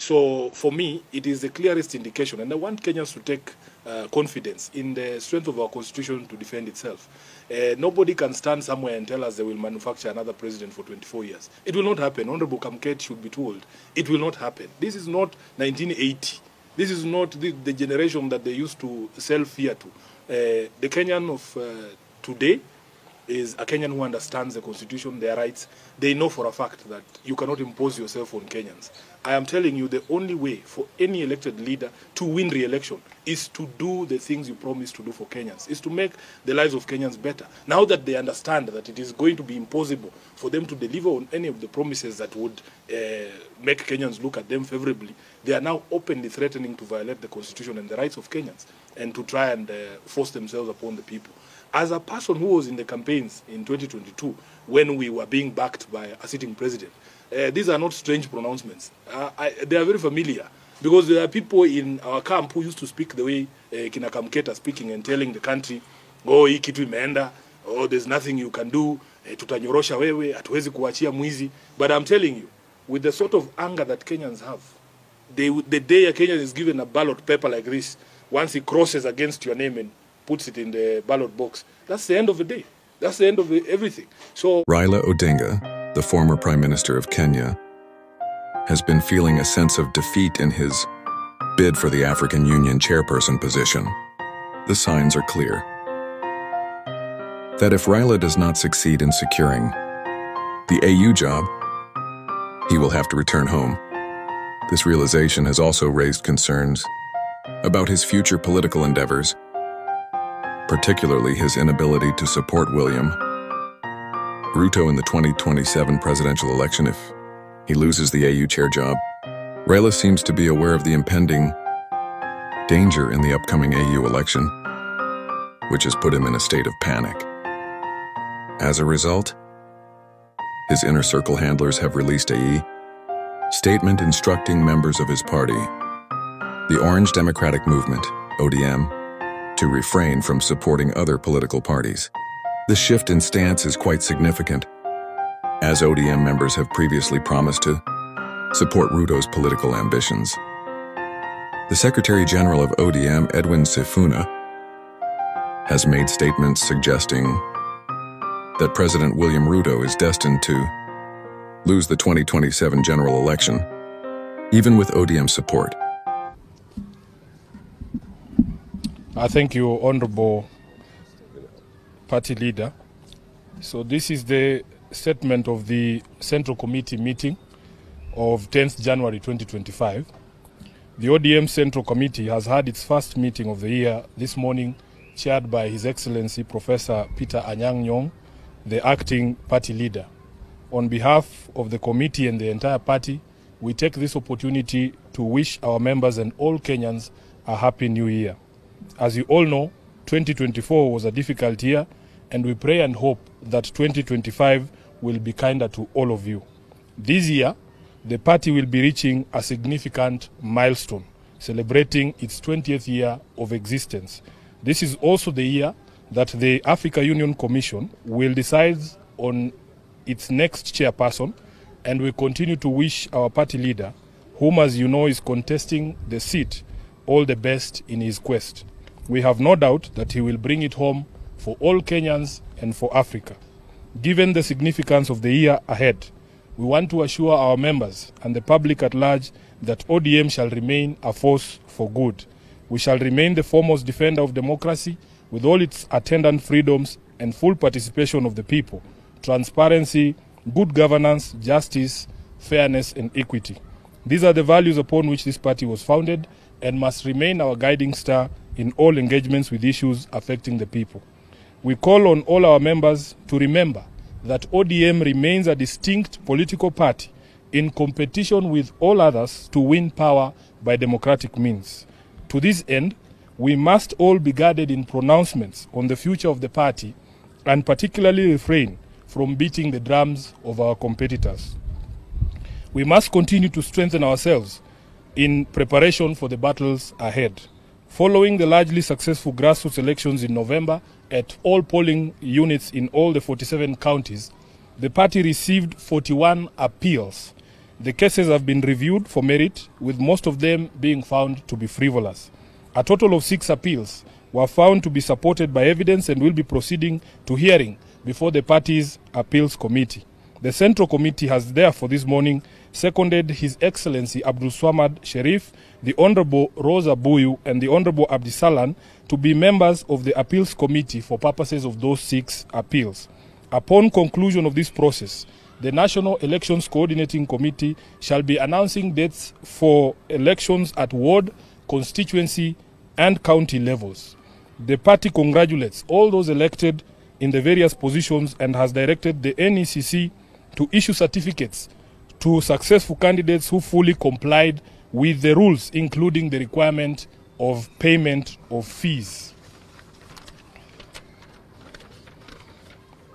So for me, it is the clearest indication, and I want Kenyans to take confidence in the strength of our constitution to defend itself. Nobody can stand somewhere and tell us they will manufacture another president for 24 years. It will not happen. Honorable Kamket should be told. It will not happen. This is not 1980. This is not the generation that they used to sell fear to. The Kenyan of today is a Kenyan who understands the constitution, their rights. They know for a fact that you cannot impose yourself on Kenyans. I am telling you, the only way for any elected leader to win re-election is to do the things you promise to do for Kenyans, is to make the lives of Kenyans better. Now that they understand that it is going to be impossible for them to deliver on any of the promises that would make Kenyans look at them favorably, they are now openly threatening to violate the constitution and the rights of Kenyans and to try and force themselves upon the people. As a person who was in the campaigns in 2022, when we were being backed by a sitting president, these are not strange pronouncements. They are very familiar, because there are people in our camp who used to speak the way Kina Kamket are speaking and telling the country, oh, hii kitu imeenda, oh, there's nothing you can do, tutanyorosha wewe, hatuwezi kuachia mwizi. But I'm telling you, with the sort of anger that Kenyans have, the day a Kenyan is given a ballot paper like this, once he crosses against your name and puts it in the ballot box, that's the end of the day. That's the end of everything. So Raila Odinga, the former Prime Minister of Kenya, has been feeling a sense of defeat in his bid for the African Union chairperson position. The signs are clear that if Raila does not succeed in securing the A.U job, he will have to return home. This realization has also raised concerns about his future political endeavors, particularly his inability to support William Ruto in the 2027 presidential election if he loses the A.U Chair job. Raila seems to be aware of the impending danger in the upcoming A.U election, which has put him in a state of panic. As a result, his inner circle handlers have released a statement instructing members of his party, the Orange Democratic Movement, ODM, to refrain from supporting other political parties. The shift in stance is quite significant, as ODM members have previously promised to support Ruto's political ambitions. The Secretary General of ODM, Edwin Sifuna, has made statements suggesting that President William Ruto is destined to lose the 2027 general election, even with ODM support. I thank you, Honorable Party Leader. So this is the statement of the Central Committee meeting of 10th January 2025. The ODM Central Committee has had its first meeting of the year this morning, chaired by His Excellency Professor Peter Anyang' Nyong', the acting party leader. On behalf of the committee and the entire party, we take this opportunity to wish our members and all Kenyans a happy new year. As you all know, 2024 was a difficult year, and we pray and hope that 2025 will be kinder to all of you. This year, the party will be reaching a significant milestone, celebrating its 20th year of existence. This is also the year that the Africa Union Commission will decide on its next chairperson, and we continue to wish our party leader, whom as you know is contesting the seat, all the best in his quest. We have no doubt that he will bring it home for all Kenyans and for Africa. Given the significance of the year ahead, we want to assure our members and the public at large that ODM shall remain a force for good. We shall remain the foremost defender of democracy with all its attendant freedoms and full participation of the people, transparency, good governance, justice, fairness, and equity. These are the values upon which this party was founded and must remain our guiding star in all engagements with issues affecting the people. We call on all our members to remember that ODM remains a distinct political party in competition with all others to win power by democratic means. To this end, we must all be guarded in pronouncements on the future of the party and particularly refrain from beating the drums of our competitors. We must continue to strengthen ourselves in preparation for the battles ahead. Following the largely successful grassroots elections in November at all polling units in all the 47 counties, the party received 41 appeals. The cases have been reviewed for merit, with most of them being found to be frivolous. A total of 6 appeals were found to be supported by evidence and will be proceeding to hearing before the party's appeals committee. The Central Committee has therefore this morning seconded His Excellency Abdul Swamad Sharif, the Honorable Rosa Buyu and the Honorable Abdisalan to be members of the Appeals Committee for purposes of those 6 appeals. Upon conclusion of this process, the National Elections Coordinating Committee shall be announcing dates for elections at ward, constituency and county levels. The party congratulates all those elected in the various positions and has directed the NECC to issue certificates to successful candidates who fully complied with the rules, including the requirement of payment of fees.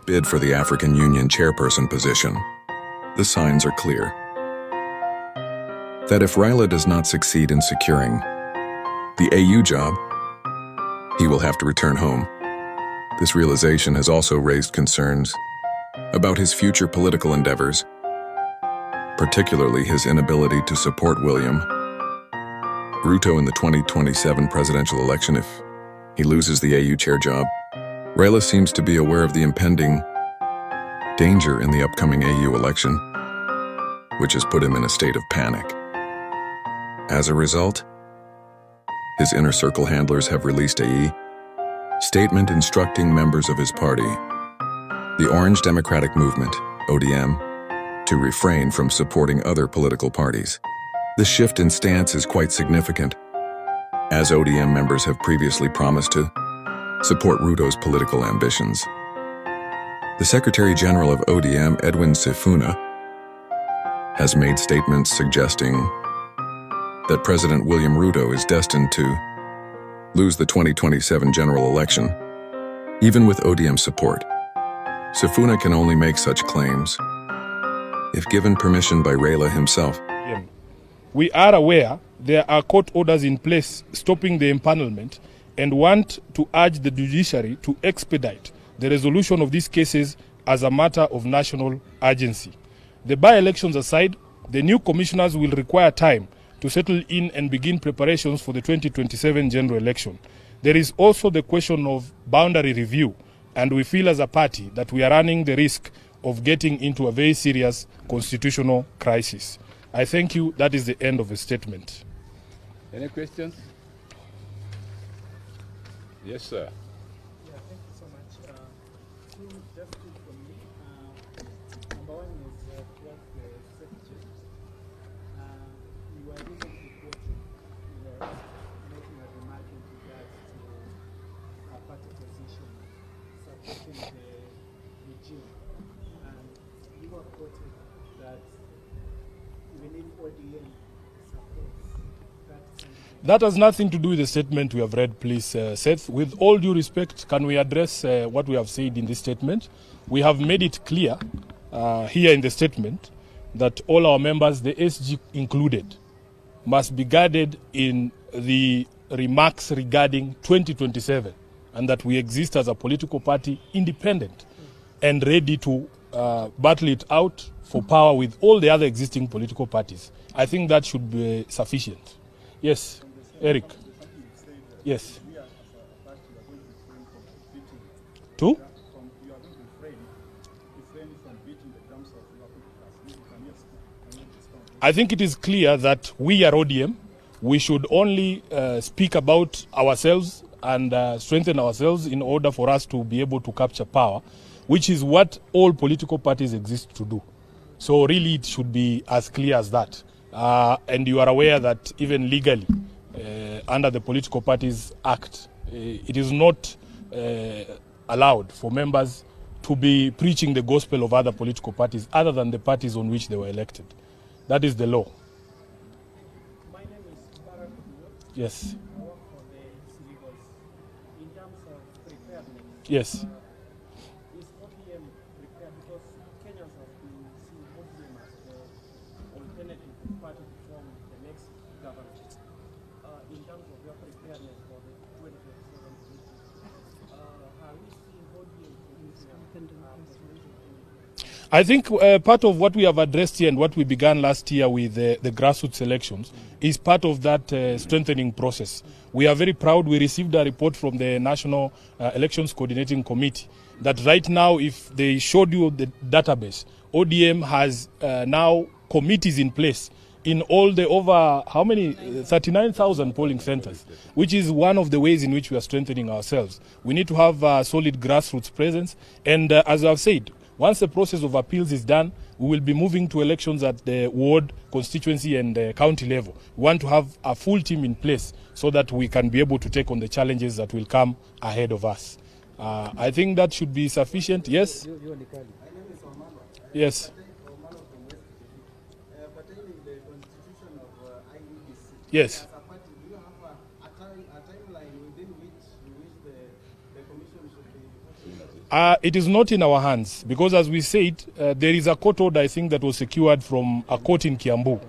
Bid for the African Union chairperson position. The signs are clear that if Raila does not succeed in securing the AU job, he will have to return home. This realization has also raised concerns about his future political endeavors, particularly his inability to support William Ruto in the 2027 presidential election if he loses the AU chair job. Raila seems to be aware of the impending danger in the upcoming AU election, which has put him in a state of panic. As a result, his inner circle handlers have released a statement instructing members of his party, the Orange Democratic Movement, ODM, to refrain from supporting other political parties. The shift in stance is quite significant, as ODM members have previously promised to support Ruto's political ambitions. The Secretary General of ODM, Edwin Sifuna, has made statements suggesting that President William Ruto is destined to lose the 2027 general election. Even with ODM support, Sifuna can only make such claims if given permission by Raila himself. We are aware there are court orders in place stopping the empanelment and want to urge the judiciary to expedite the resolution of these cases as a matter of national urgency. The by-elections aside, the new commissioners will require time to settle in and begin preparations for the 2027 general election. There is also the question of boundary review, and we feel as a party that we are running the risk of getting into a very serious constitutional crisis. I thank you. That is the end of the statement. Any questions? Yes, sir. Yeah, thank you so much. Just two from me. Number one is towards the secretary. You were recently quoted making a remark in regards to a party position supporting the regime. And you were quoted that even if ODM supports that candidate. That has nothing to do with the statement we have read, please, Seth. With all due respect, can we address what we have said in this statement? We have made it clear here in the statement that all our members, the SG included, must be guided in the remarks regarding 2027 and that we exist as a political party independent and ready to battle it out for power with all the other existing political parties. I think that should be sufficient. Yes, Eric. Yes. Two? I think it is clear that we are ODM. We should only speak about ourselves and strengthen ourselves in order for us to be able to capture power, which is what all political parties exist to do. So really it should be as clear as that. And you are aware that even legally, under the Political Parties Act, it is not allowed for members to be preaching the gospel of other political parties other than the parties on which they were elected. That is the law. My name is Barak. Yes. I work for the Civils. In terms of preparedness, Yes. is ODM prepared? Because Kenyans have been seeing ODM as the alternative party to form the next government. In terms of your preparedness for the 2027 election, are we seeing ODM producing a presidential candidate? I think part of what we have addressed here and what we began last year with the grassroots elections is part of that strengthening process. We are very proud. We received a report from the National Elections Coordinating Committee that right now, if they showed you the database, ODM has now committees in place in all the over, how many, 39,000 polling centers, which is one of the ways in which we are strengthening ourselves. We need to have a solid grassroots presence. And as I've said, once the process of appeals is done, we will be moving to elections at the ward, constituency and county level. We want to have a full team in place so that we can be able to take on the challenges that will come ahead of us. I think that should be sufficient. Yes? Yes. Yes. It is not in our hands because, as we said, there is a court order, I think, that was secured from a court in Kiambu,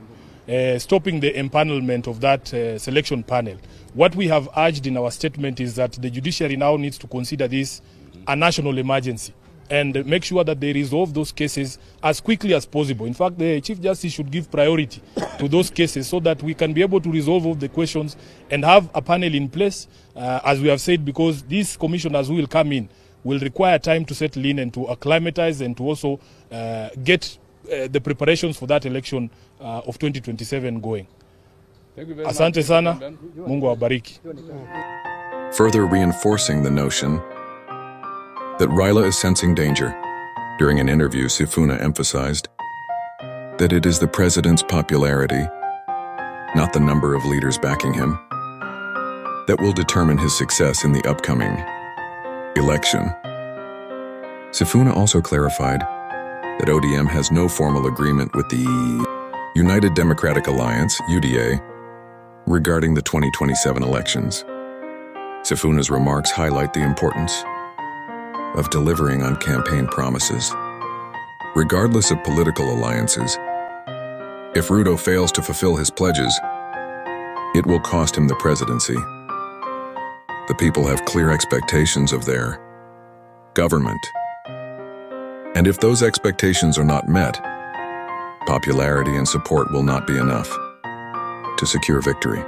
stopping the empanelment of that selection panel. What we have urged in our statement is that the judiciary now needs to consider this a national emergency and make sure that they resolve those cases as quickly as possible. In fact, the Chief Justice should give priority to those cases so that we can be able to resolve all the questions and have a panel in place, as we have said, because these commissioners who will come in will require time to settle in and to acclimatize and to also get the preparations for that election of 2027 going. Thank you very Asante much. sana, Mungu awabariki. Further reinforcing the notion that Raila is sensing danger. During an interview, Sifuna emphasized that it is the president's popularity, not the number of leaders backing him, that will determine his success in the upcoming election. Sifuna also clarified that ODM has no formal agreement with the United Democratic Alliance, UDA, regarding the 2027 elections. Sifuna's remarks highlight the importance of delivering on campaign promises. Regardless of political alliances, if Ruto fails to fulfill his pledges, it will cost him the presidency. The people have clear expectations of their government. And if those expectations are not met, popularity and support will not be enough to secure victory.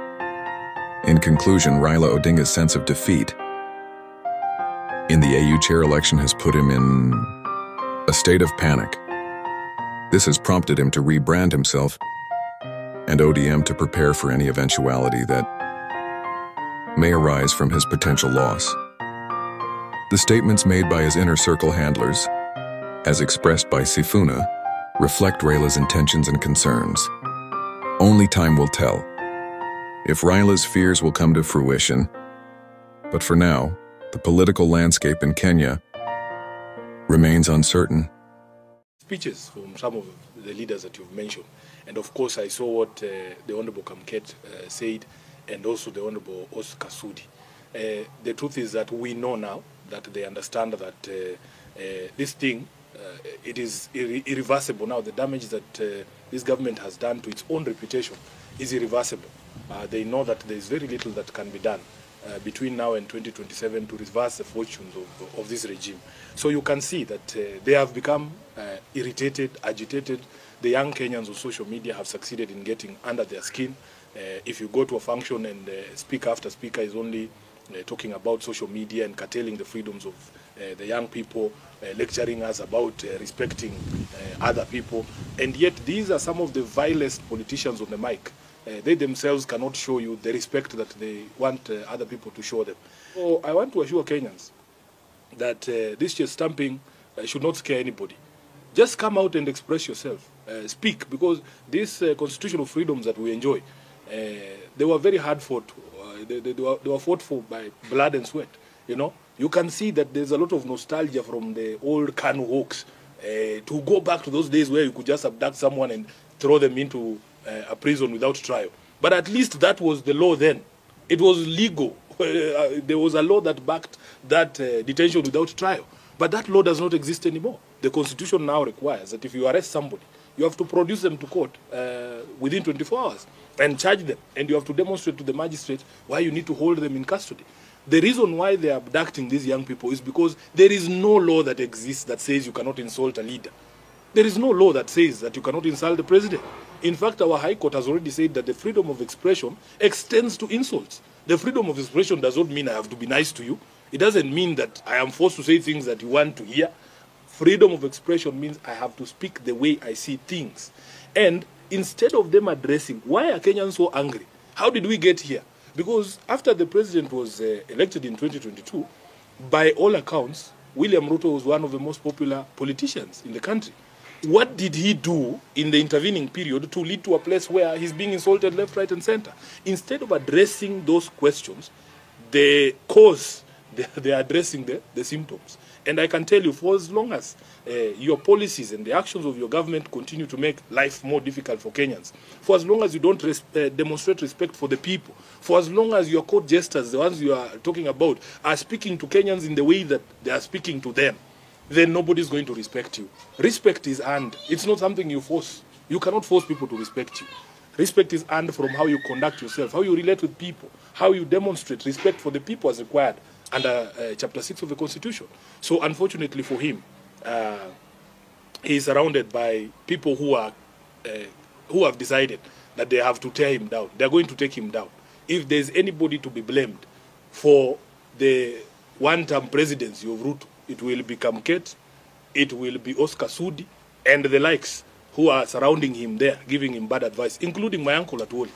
In conclusion, Raila Odinga's sense of defeat in the AU chair election has put him in a state of panic. This has prompted him to rebrand himself and ODM to prepare for any eventuality that may arise from his potential loss. The statements made by his inner circle handlers, as expressed by Sifuna, reflect Raila's intentions and concerns. Only time will tell if Raila's fears will come to fruition, but for now, the political landscape in Kenya remains uncertain. Speeches from some of the leaders that you've mentioned. And of course, I saw what the Honorable Kamket said, and also the Honorable Oscar Sudi. The truth is that we know now that they understand that this thing, it is irreversible now. The damage that this government has done to its own reputation is irreversible. They know that there is very little that can be done between now and 2027 to reverse the fortunes of this regime. So you can see that they have become irritated, agitated. The young Kenyans on social media have succeeded in getting under their skin. If you go to a function and speaker after speaker is only talking about social media and curtailing the freedoms of the young people, lecturing us about respecting other people, and yet these are some of the vilest politicians on the mic. They themselves cannot show you the respect that they want other people to show them. So I want to assure Kenyans that this chest stamping should not scare anybody. Just come out and express yourself. Speak, because these constitutional freedoms that we enjoy, they were very hard fought. They were fought for by blood and sweat. You know, you can see that there's a lot of nostalgia from the old Kanu Hawks to go back to those days where you could just abduct someone and throw them into a prison without trial. But at least that was the law then. It was legal. There was a law that backed that detention without trial. But that law does not exist anymore. The Constitution now requires that if you arrest somebody, you have to produce them to court within 24 hours and charge them. And you have to demonstrate to the magistrate why you need to hold them in custody. The reason why they are abducting these young people is because there is no law that exists that says you cannot insult a leader. There is no law that says that you cannot insult the president. In fact, our High Court has already said that the freedom of expression extends to insults. The freedom of expression does not mean I have to be nice to you. It doesn't mean that I am forced to say things that you want to hear. Freedom of expression means I have to speak the way I see things. And instead of them addressing, why are Kenyans so angry? How did we get here? Because after the president was elected in 2022, by all accounts, William Ruto was one of the most popular politicians in the country. What did he do in the intervening period to lead to a place where he's being insulted left, right, and center? Instead of addressing those questions, the cause, they are addressing the symptoms. And I can tell you, for as long as your policies and the actions of your government continue to make life more difficult for Kenyans, for as long as you don't demonstrate respect for the people, for as long as your court jesters, the ones you are talking about, are speaking to Kenyans in the way that they are speaking to them, then nobody's going to respect you. Respect is earned. It's not something you force. You cannot force people to respect you. Respect is earned from how you conduct yourself, how you relate with people, how you demonstrate respect for the people as required under Chapter 6 of the Constitution. So unfortunately for him, he is surrounded by people who have decided that they have to tear him down. They are going to take him down. If there's anybody to be blamed for the one-term presidency of Ruto, it will be Kamket, it will be Oscar Sudi, and the likes who are surrounding him there, giving him bad advice, including my uncle at Woli.